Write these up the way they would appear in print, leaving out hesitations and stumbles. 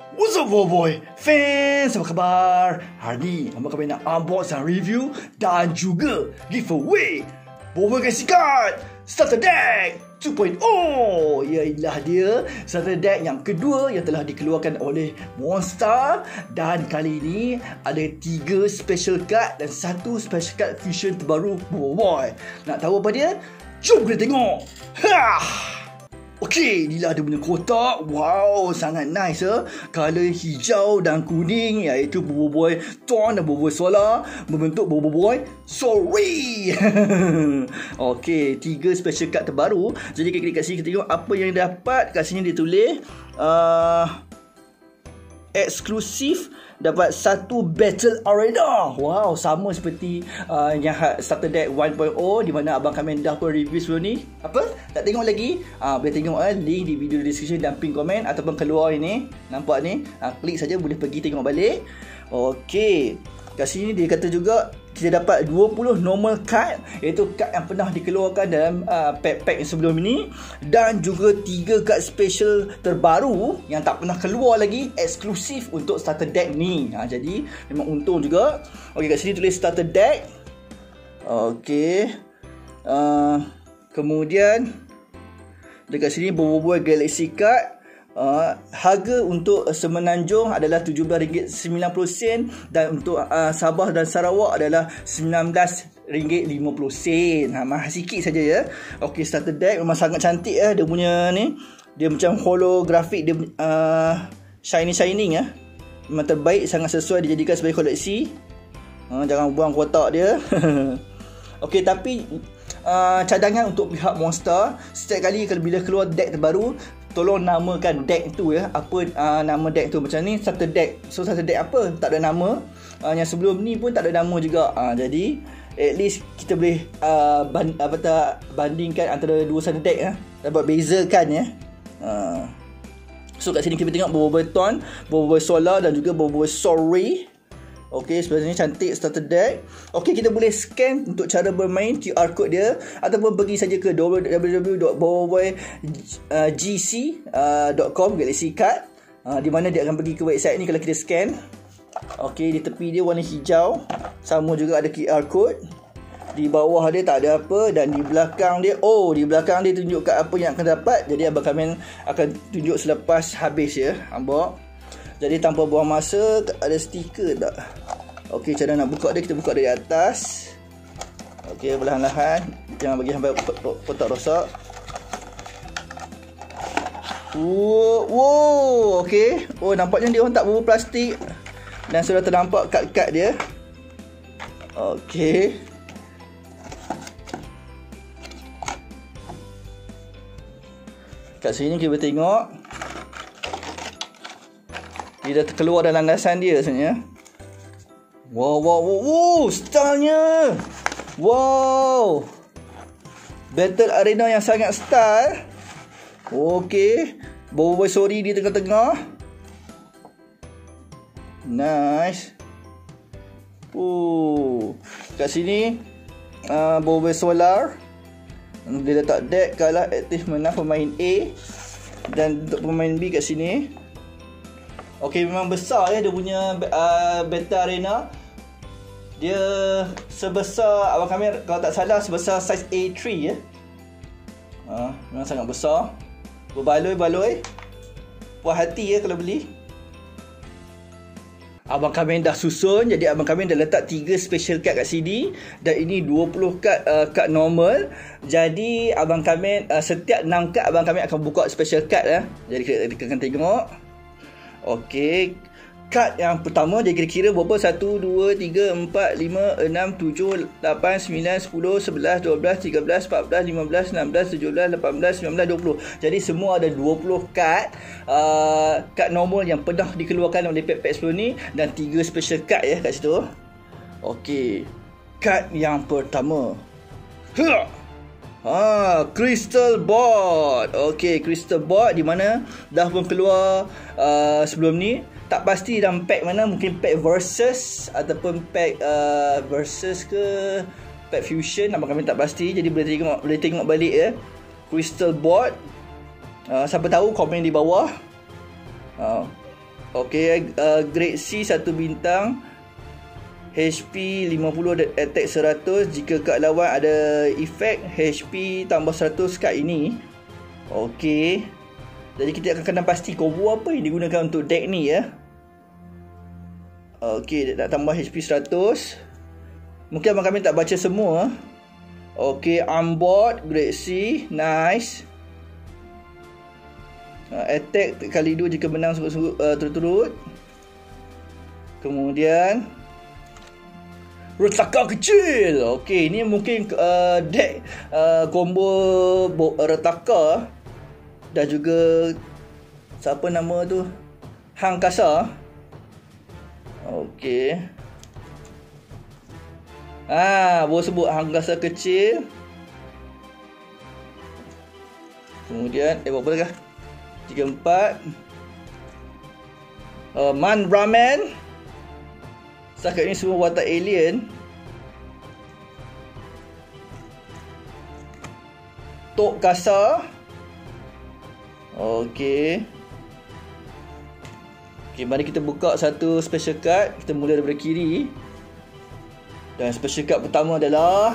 What's up Boboiboy fans, apa khabar? Hari ni abang kami nak unbox dan review dan juga giveaway Boboiboy Galaxy card Starter Deck 2.0. Ialah dia Starter Deck yang kedua yang telah dikeluarkan oleh Monsta. Dan kali ini ada 3 special card dan 1 special card fusion terbaru Boboiboy. Nak tahu apa dia? Jom kita tengok. Okey, inilah dia punya kotak. Wow, sangat nice color hijau dan kuning, iaitu Boboiboy DAUN dan Boboiboy Solar membentuk Boboiboy Sorry. Okey, 3 special card terbaru. Jadi kita klik kat sini, kita tengok apa yang dapat. Kat sini dia tulis eksklusif, dapat 1 Battle Arena. Wow, sama seperti yang Starter Deck 1.0 di mana abang kami dah pun review sebelum ni. Apa? Tak tengok lagi? Boleh tengok link di video description dan pin komen ataupun keluar ini. Nampak ni? Klik saja boleh pergi tengok balik. Okey. Kat sini dia kata juga kita dapat 20 normal card, iaitu card yang pernah dikeluarkan dalam pack-pack yang sebelum ini, dan juga 3 card special terbaru yang tak pernah keluar lagi, eksklusif untuk starter deck ni. Jadi memang untung juga. Okey, kat sini tulis starter deck. Okey. Kemudian dekat sini Boboiboy Galaxy card. Harga untuk semenanjung adalah RM17.90 dan untuk Sabah dan Sarawak adalah RM19.50. Mahal sikit saja ya. Okey, starter deck memang sangat cantik dia punya ni. Dia macam holographic, dia shining ya. Memang terbaik, sangat sesuai dijadikan sebagai koleksi. Jangan buang kotak dia. Okey, tapi cadangan untuk pihak Monsta, setiap kali bila keluar deck terbaru, tolong namakan deck tu ya. Apa nama deck tu? Macam ni starter deck. So starter deck apa? Tak ada nama. Yang sebelum ni pun tak ada nama juga. Jadi at least kita boleh bandingkan antara 2 starter deck ya. Dapat bezakan ya. So kat sini kita tengok Boboiboy DAUN, Boboiboy Solar dan juga Boboiboy Sorry. Okey, sebenarnya cantik starter deck. Okey, kita boleh scan untuk cara bermain QR code dia ataupun pergi saja ke www.boboiboygc.com Galaxy Card, di mana dia akan pergi ke website ni kalau kita scan. Okey, di tepi dia warna hijau, sama juga ada QR code. Di bawah dia tak ada apa, dan di belakang dia, di belakang dia tunjuk kat apa yang akan dapat. Jadi abang kami akan tunjuk selepas habis ya. Nampak? Jadi tanpa buang masa, ada stiker tak? Okey, cara nak buka dia, kita buka dari atas. Okey, perlahan-lahan, jangan bagi sampai kotak rosak. Wow, okey. Nampaknya dia orang tak bubur plastik dan sudah ternampak kad-kad dia. Okey. Kat sini kita tengok dia dah terkeluar dalam landasan dia sebenarnya. Wow, stylenya. Wow, Battle Arena yang sangat style. Okey, Boboiboy Sorry di tengah-tengah. Nice. Kat sini Boboiboy Solar. Dia letak deck kalah aktif menang pemain A, dan untuk pemain B kat sini. Okey, memang besar ya dia punya Battle Arena. Dia sebesar, abang kami kalau tak salah sebesar saiz A3 ya. Memang sangat besar. Berbaloi-baloi. Puas hati ya kalau beli. Abang kami dah susun, jadi abang kami dah letak 3 special card kat sini, dan ini 20 card normal. Jadi abang kami setiap 6 card abang kami akan buka special card ya. Jadi kita akan tengok. Okey, kad yang pertama dia kira-kira berapa? 1, 2, 3, 4, 5, 6, 7, 8, 9, 10, 11, 12, 13, 14, 15, 16, 17, 18, 19, 20. Jadi semua ada 20 kad. Kad normal yang pernah dikeluarkan oleh pack sebelum ni, dan 3 special kad ya kat situ. Okey, kad yang pertama. Crystal Board. Okey, Crystal Board di mana dah pun keluar sebelum ni. Tak pasti dalam pack mana, mungkin Pek Versus ataupun Pek Versus ke Pek Fusion, abang kami tak pasti. Jadi boleh tengok balik ya. Crystal Board. Siapa tahu komen di bawah. Okey, grade C 1 bintang, HP 50 dan attack 100. Jika kad lawan ada efek, HP tambah 100 kad ini. Okey, jadi kita akan kena pasti combo apa yang digunakan untuk deck ni ya. Okey, nak tambah HP 100. Mungkin abang kami tak baca semua. Okey, armboard grade C, nice. Attack kali 2 jika menang turut-turut. Kemudian retakan kecil. Okey, ini mungkin deck combo retaka dan juga siapa nama tu, Hang Kasar. Okey. Baru sebut Hang Kasar kecil. Kemudian berapa dah? 34. Man Ramen. Setakat ini semua watak alien. Tok Kasar. Okey. Okey, mari kita buka satu special card. Kita mula daripada kiri. Dan special card pertama adalah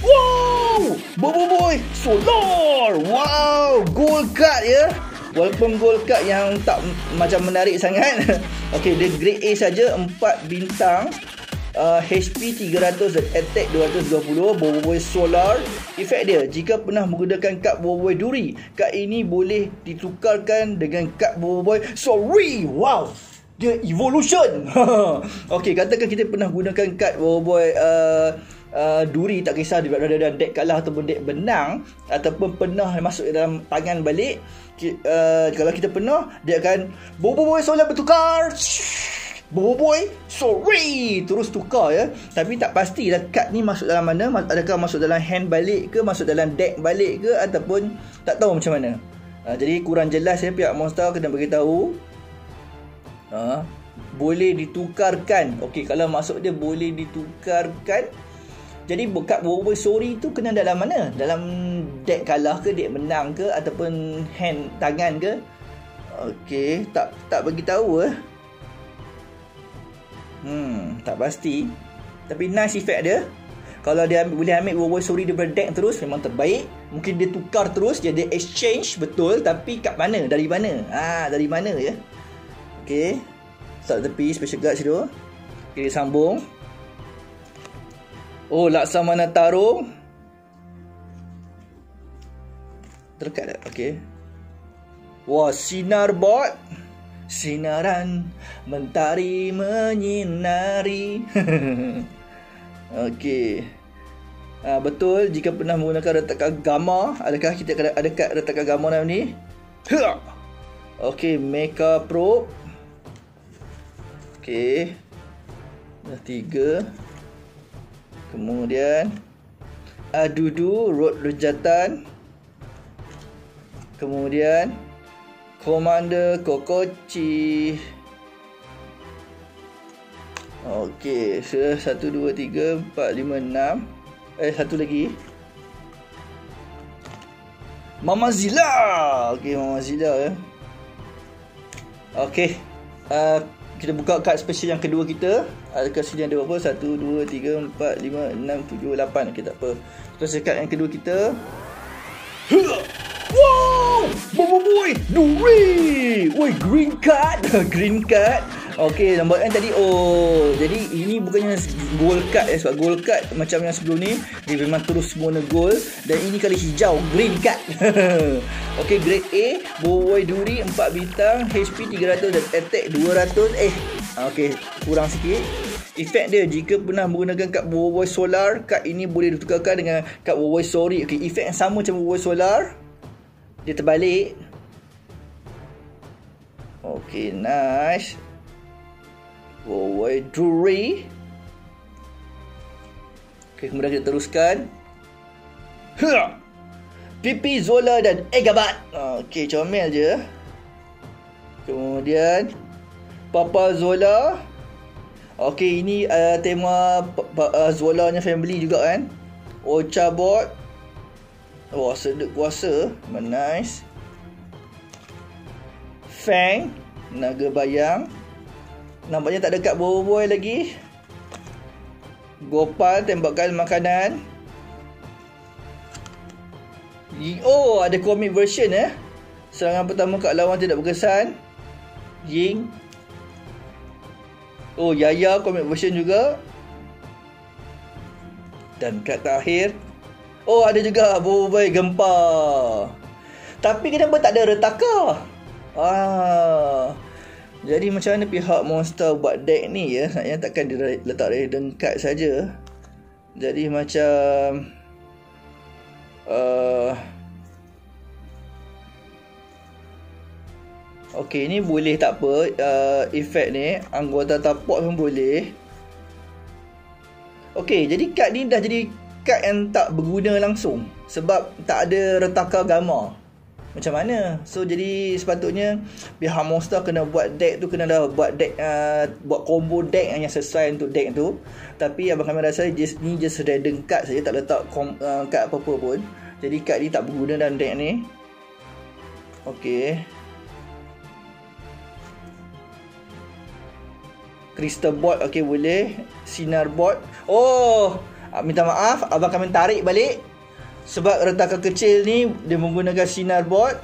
wow! Boboiboy Solar. Wow, gold card ya. Walaupun gold card yang tak macam menarik sangat. Okey, dia grade A saja, 4 bintang. HP 300 dan attack 220. Boboiboy Solar. Efek dia, jika pernah menggunakan kad Boboiboy duri, kad ini boleh ditukarkan dengan kad Boboiboy Sorry. Wow, dia evolution. Okey, katakan kita pernah gunakan kad Boboiboy duri, tak kisah dia berada dalam deck kalah ataupun deck menang, ataupun pernah masuk dalam tangan balik. Kalau kita pernah, dia akan Boboiboy Solar bertukar, Boboiboy Sorry, terus tukar ya. Tapi tak pastilah kad ni masuk dalam mana. Adakah masuk dalam hand balik ke, masuk dalam deck balik ke, ataupun tak tahu macam mana. Jadi kurang jelas ya, pihak Monsta kena beritahu. Boleh ditukarkan. Okey, kalau masuk dia boleh ditukarkan. Jadi kad Boboiboy Sorry tu kena dalam mana? Dalam deck kalah ke, deck menang ke, ataupun hand tangan ke? Okey, tak bagi tahu tak pasti. Tapi nice effect dia. Kalau dia boleh ambil Boboiboy Sorry daripada deck terus, memang terbaik. Mungkin dia tukar terus, jadi exchange betul, tapi kat mana? Dari mana? Dari mana ya? Okey. Start tepi special card situ. Okey, sambung. Oh, Laksamana Tarung. Terdekat tak? Okey. Wah, sinar bot. Sinaran mentari menyinari. Okey. Betul, jika pernah menggunakan retakan gamma, adakah kita ada kad retakan gamma dalam ni? Okey, Mecha Probe. Okey. Dah 3. Kemudian Adudu Road Rejatan. Kemudian Commander Kokochi. Okey, 1, 2, 3, 4, 5, 6. Satu lagi, Mama Zilla. Okey, Mama Zilla ya. Okey, kita buka kad special yang kedua kita. Adakah sini ada berapa? 1, 2, 3, 4, 5, 6, 7, 8. Okey, tak apa. Terus kad yang kedua kita. Wow, Boboiboy duri. Woi, green card. Green card. Okey, nombor N tadi. Oh, jadi ini bukannya gold card sebab gold card macam yang sebelum ni dia memang terus semua gold, dan ini kali hijau, green card. Okey, grade A, Boboiboy duri 4 bintang, HP 300 dan attack 200. Okey, kurang sikit. Efek dia, jika pernah menggunakan kad Boboiboy Solar, kad ini boleh ditukarkan dengan kad Boboiboy Sorry. Okey, efek yang sama macam Boboiboy Solar. Dia terbalik. Okey, nice. Boboiboy duri. Okey, kemudian kita teruskan. Pipi Zola dan Egabat. Okey, comel je. Kemudian Papa Zola. Okey, ini tema Zola-nya family juga kan. Ocha Bot. Wah, sedap kuasa. Nice. Fang, naga bayang. Nampaknya tak dekat Boboiboy lagi. Gopal, tembakan makanan. Oh, ada comic version Serangan pertama kat lawan tidak berkesan. Ying. Oh, Yaya comic version juga. Dan kad terakhir, oh ada juga Boboiboy Gempa. Tapi kenapa tak ada retaka? Jadi macam mana pihak Monsta buat deck ni Sebenarnya takkan dia letak random card saja. Jadi macam okey, ni boleh tak apa, efek ni anggota tapak pun boleh. Okey, jadi kad ni dah jadi kad yang tak berguna langsung sebab tak ada retaka gambar. Macam mana? So jadi sepatutnya pihak Monsta kena buat deck tu, kena dah buat deck, buat combo deck yang sesuai untuk deck tu. Tapi abang kami rasa ni just random card saja, tak letak kad apa-apa pun. Jadi kad ni tak berguna dalam deck ni. Okey. Crystal board, okey boleh. Sinar board. Oh, minta maaf, abang kami tarik balik. Sebab retakan kecil ni dia menggunakan sinar board.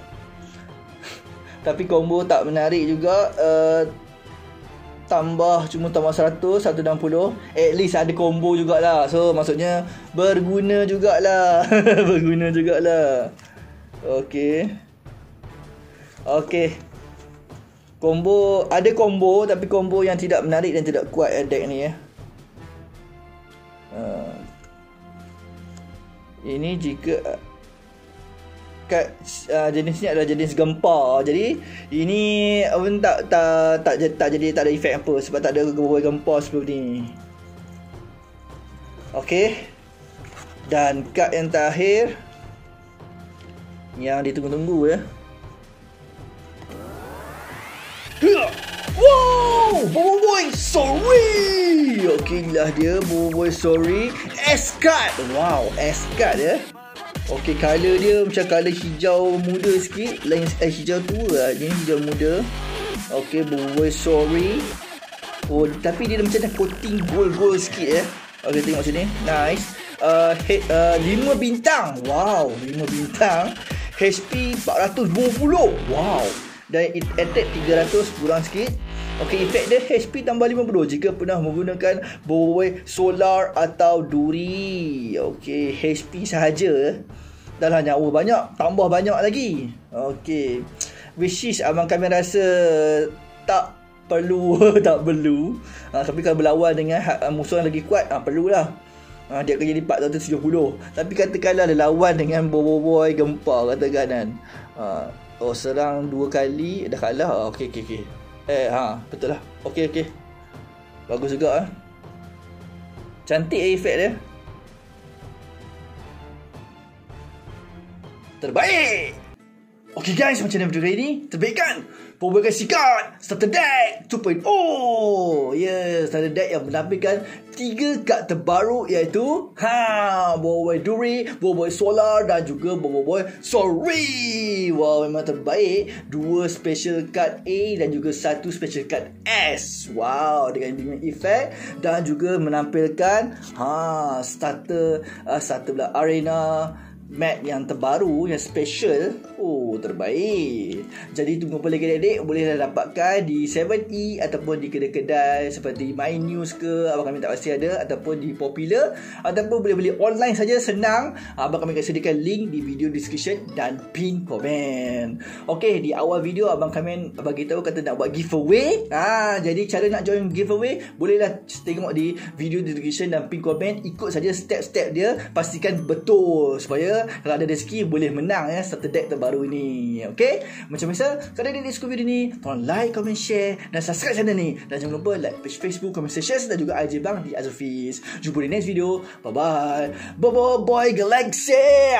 Tapi combo tak menarik juga. Cuma tambah 100, 160. At least ada combo jugalah. So maksudnya berguna jugalah. Berguna jugalah. Okey. Okey. Combo, ada combo tapi combo yang tidak menarik dan tidak kuat deck ni Ini jika kad jenis ni adalah jenis gempa. Jadi ini pun tak ada efek apa sebab tak ada Boboiboy gempa sebelum ni. Okey. Dan kad yang terakhir yang ditunggu-tunggu Wow, Boboiboy sorry. Okey lah dia Boboiboy sorry. S-card. Wow, S-card Okey, color dia macam color hijau muda sikit. Lain hijau tua lah. Ini hijau muda. Okey, Boboiboy sorry. Oh, tapi dia macam dah coating gold-gold sikit Okey, tengok sini. Nice. 5 bintang. Wow, 5 bintang. HP 420. Wow. Dan attack 300 kurang sikit. Okey, efek dia HP tambah 50 jika pernah menggunakan Boboiboy solar atau duri. Okey, HP sahaja dah lah nyawa banyak, tambah banyak lagi. Okey, which is abang kami rasa tak perlu. Tak perlu. Tapi kalau berlawan dengan musuh yang lagi kuat, perlulah. Dia akan jadi 470. Tapi katakanlah ada lawan dengan Boboiboy gempa katakan kan. Serang 2 kali dah kalah. Okey. Betul lah. Okey. Bagus juga Cantik efek dia. Terbaik. Okey guys, macam mana video kali ni? Terbaik kan? Boboiboy Galaxy card Starter Deck 2.0. Starter Deck yang menampilkan 3 kad terbaru iaitu Boboiboy Duri, Boboiboy Solar dan juga Boboiboy Sorry. Wow, memang terbaik. 2 special card A dan juga 1 special card S. Wow, dengan efek dan juga menampilkan starter arena map yang terbaru, yang special. Terbaik. Jadi tunggu boleh adik-adik bolehlah dapatkan di 7E ataupun di kedai-kedai seperti My News ke, abang kami tak pasti ada, ataupun di Popular, ataupun boleh beli online saja, senang. Abang kami akan sediakan link di video description dan pin komen. Okey, di awal video abang kami bagi tahu kata nak buat giveaway. Jadi cara nak join giveaway bolehlah tengok di video description dan pin komen. Ikut saja step-step dia, pastikan betul supaya kalau ada rezeki boleh menang starter deck terbaru ini. Okey, macam biasa kalau ada suka video ni, tolong like, comment, share dan subscribe channel ni. Dan jangan lupa like page Facebook, comment section dan juga IG bang di Azufis. Jumpa di next video. Bye bye. Boboiboy Galaxy.